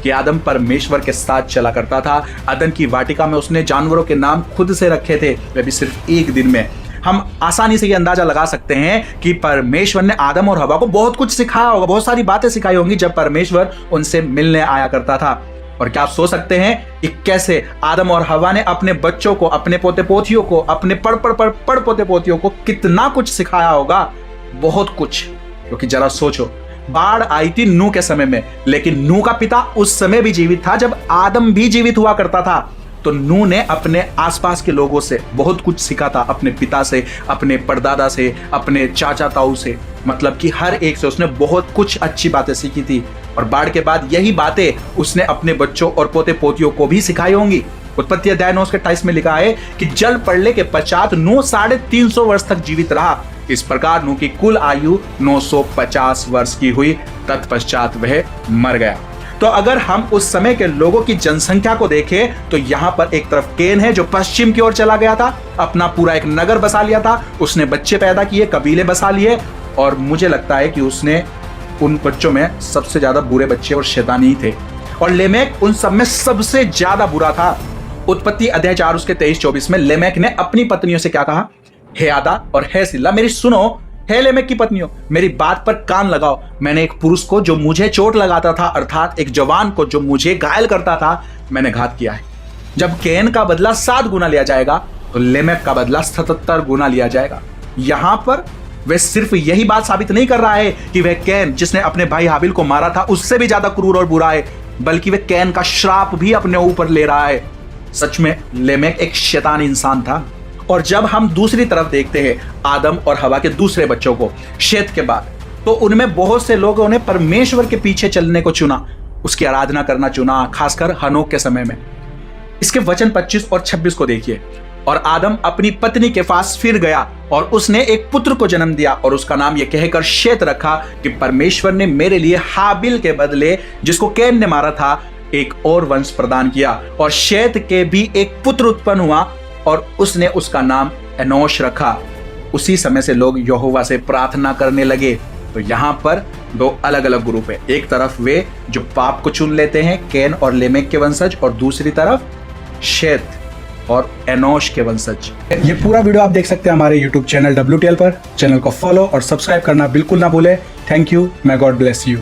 कि आदम परमेश्वर के साथ चला करता था। अदन की वाटिका में उसने जानवरों के नाम खुद से रखे थे, वे भी सिर्फ एक दिन में। हम आसानी से ये अंदाजा लगा सकते हैं कि परमेश्वर ने आदम और हवा को बहुत कुछ सिखाया होगा, बहुत सारी बातें सिखाई होंगी जब परमेश्वर उनसे मिलने आया करता था। और क्या आप सोच सकते हैं कि कैसे आदम और हवा ने अपने बच्चों को, अपने पोते पोतियों को, अपने पड़ पोते पोतियों को कितना कुछ सिखाया होगा? बहुत कुछ। क्योंकि जरा सोचो, बाढ़ आई थी नूह के समय में, लेकिन नूह का पिता उस समय भी जीवित था जब आदम भी जीवित हुआ करता था। तो नूह ने अपने आसपास के लोगों से बहुत कुछ सीखा था, अपने पिता से, अपने परदादा से, अपने चाचा ताऊ से, मतलब कि हर एक से उसने बहुत कुछ अच्छी बातें सीखी थी। और बाढ़ के बाद यही बातें उसने अपने बच्चों और पोते पोतियों को भी सिखाई होंगी। उत्पत्ति अध्याय 9 के 28 में लिखा है कि जल पड़ने के पश्चात नूह 350 वर्ष तक जीवित रहा। इस प्रकार नूह की कुल आयु 950 वर्ष की हुई, तत्पश्चात वह मर गया। तो अगर हम उस समय के लोगों की जनसंख्या को देखें तो यहां पर एक तरफ केन है जो पश्चिम की ओर चला गया था, अपना पूरा एक नगर बसा लिया था, उसने बच्चे पैदा किए, कबीले बसा लिए, और मुझे लगता है कि उसने उन बच्चों में सबसे ज्यादा बुरे बच्चे और शैतानी ही थे, और लेमेक उन सब में सबसे ज्यादा बुरा था। उत्पत्ति अध्याय 4 उसके 23-24 में लेमेक ने अपनी पत्नियों से क्या कहा? हे आदा और हे सिल्ला, मेरी सुनो। हे लेमेक की पत्नियों, मेरी बात पर कान लगाओ। मैंने एक पुरुष को जो मुझे चोट लगाता था, अर्थात एक जवान को जो मुझे घायल करता था, मैंने घात किया है। जब कैन का बदला 7 गुना लिया जाएगा तो लेमेक का बदला 77 गुना लिया जाएगा। यहां पर वह सिर्फ यही बात साबित नहीं कर रहा है कि वह कैन जिसने अपने भाई हाबिल को मारा था उससे भी ज्यादा क्रूर और बुरा है, बल्कि वह कैन का श्राप भी अपने ऊपर ले रहा है। सच में लेमेक एक शैतान इंसान था। और जब हम दूसरी तरफ देखते हैं आदम और हवा के दूसरे बच्चों को, शेत के बाद, तो उनमें बहुत से लोगों ने परमेश्वर के पीछे चलने को चुना, उसकी आराधना करना चुना, खासकर हनोक के समय में। इसके वचन 25 और 26 को देखिए। और आदम अपनी पत्नी के पास फिर गया और उसने एक पुत्र को जन्म दिया और उसका नाम यह कहकर शेत रखा कि परमेश्वर ने मेरे लिए हाबिल के बदले, जिसको कैन ने मारा था, एक और वंश प्रदान किया। और शेत के भी एक पुत्र उत्पन्न हुआ और उसने उसका नाम एनोश रखा। उसी समय से लोग यहोवा से प्रार्थना करने लगे। तो यहाँ पर 2 अलग अलग ग्रुप है। एक तरफ वे जो पाप को चुन लेते हैं, कैन और लेमेक के वंशज, और दूसरी तरफ शेत और एनोश के वंशज। ये पूरा वीडियो आप देख सकते हैं हमारे YouTube चैनल WTL पर। चैनल को फॉलो और सब्सक्राइब करना बिल्कुल ना भूले। Thank you. may God bless you।